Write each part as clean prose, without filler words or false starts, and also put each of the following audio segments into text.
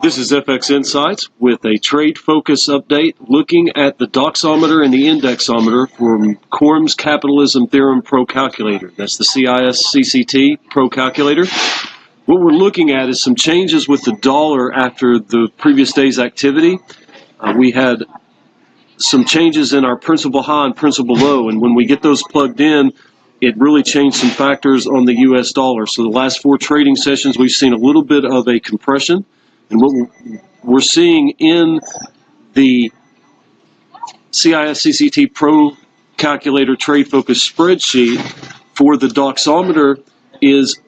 This is FX Insights with a trade focus update looking at the DOXometer and the indexometer from Quorum's Capitalism Theorem Pro Calculator. That's the CIS-CCT Pro Calculator. What we're looking at is some changes with the dollar after the previous day's activity. We had some changes in our principal high and principal low, and when we get those plugged in, it really changed some factors on the U.S. dollar. So the last 4 trading sessions, we've seen a little bit of a compression. And what we're seeing in the CIS-CCT Pro Calculator TradeFOCUS Spreadsheet for the DOXometer is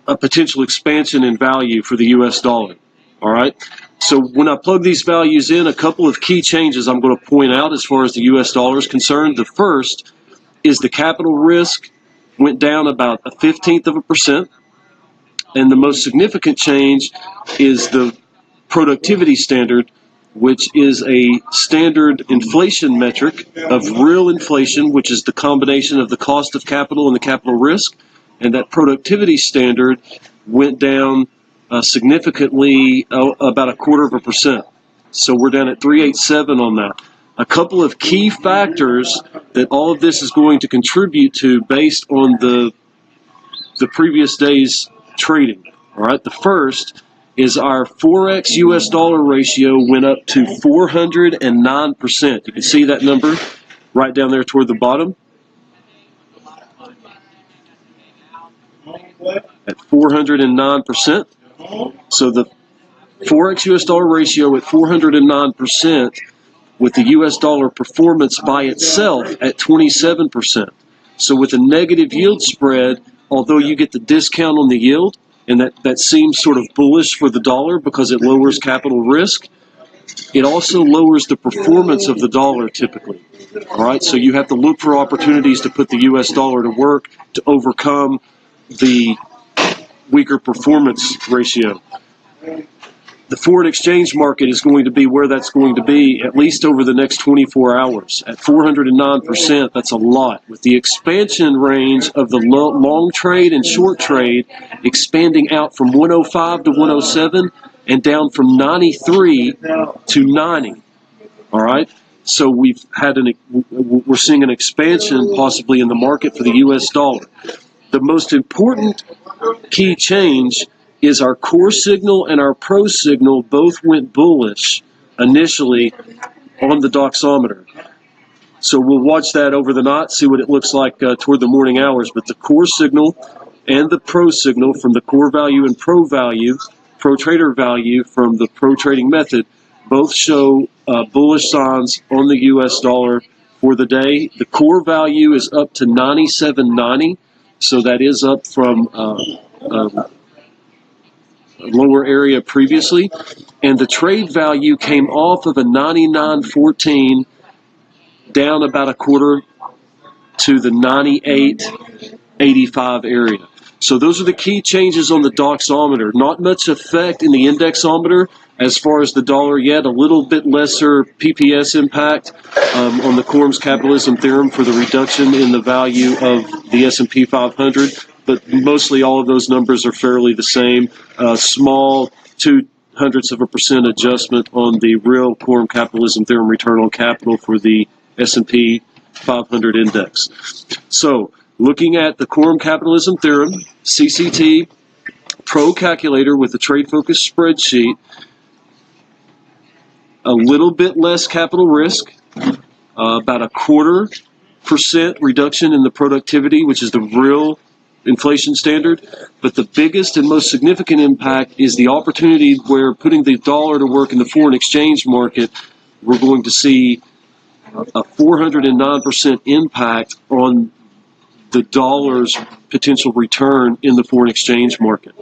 a potential expansion in value for the U.S. dollar. All right. So when I plug these values in, a couple of key changes I'm going to point out as far as the U.S. dollar is concerned. The first is the capital risk went down about 0.1%. And the most significant change is the productivity standard, which is a standard inflation metric of real inflation, which is the combination of the cost of capital and the capital risk. And that productivity standard went down significantly, about 0.25%. So we're down at 387 on that. A couple of key factors that all of this is going to contribute to based on the previous day's trading. All right, the first is our FOREX US dollar ratio went up to 409%. You can see that number right down there toward the bottom at 409%. So the FOREX US dollar ratio at 409% with the US dollar performance by itself at 27%. So with a negative yield spread, although you get the discount on the yield, and that seems sort of bullish for the dollar because it lowers capital risk, it also lowers the performance of the dollar typically. All right, so you have to look for opportunities to put the U.S. dollar to work to overcome the weaker performance ratio. The foreign exchange market is going to be where that's going to be at least over the next 24 hours. At 409%, that's a lot. With the expansion range of the long trade and short trade expanding out from 105 to 107 and down from 93 to 90. All right? So we're seeing an expansion possibly in the market for the U.S. dollar. The most important key change is our core signal and our pro signal both went bullish initially on the DOXometer. So we'll watch that over the night, see what it looks like toward the morning hours. But the core signal and the pro signal from the core value and pro trader value from the pro trading method both show bullish signs on the U.S. dollar for the day. The core value is up to 97.90, so that is up from lower area previously, and the trade value came off of a 99.14 down about 0.25 to the 98.85 area. So those are the key changes on the DOXometer. Not much effect in the indexometer as far as the dollar yet, a little bit lesser PPS impact on the Quorum's Capitalism Theorem for the reduction in the value of the S&P 500. But mostly all of those numbers are fairly the same. Small 0.02% adjustment on the real Quorum Capitalism Theorem return on capital for the S&P 500 index. So looking at the Quorum Capitalism Theorem, CCT Pro Calculator with the TradeFOCUS Spreadsheet, a little bit less capital risk, about 0.25% reduction in the productivity, which is the real inflation standard, but the biggest and most significant impact is the opportunity where putting the dollar to work in the foreign exchange market, we're going to see a 409% impact on the dollar's potential return in the foreign exchange market.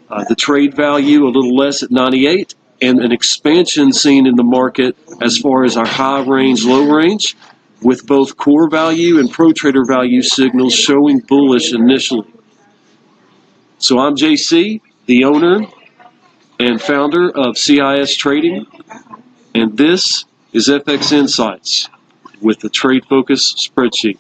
The trade value a little less at 98, and an expansion seen in the market as far as our high range, low range, with both core value and pro trader value signals showing bullish initially. So I'm JC, the owner and founder of CIS Trading, and this is FX Insights with the TradeFOCUS Spreadsheet.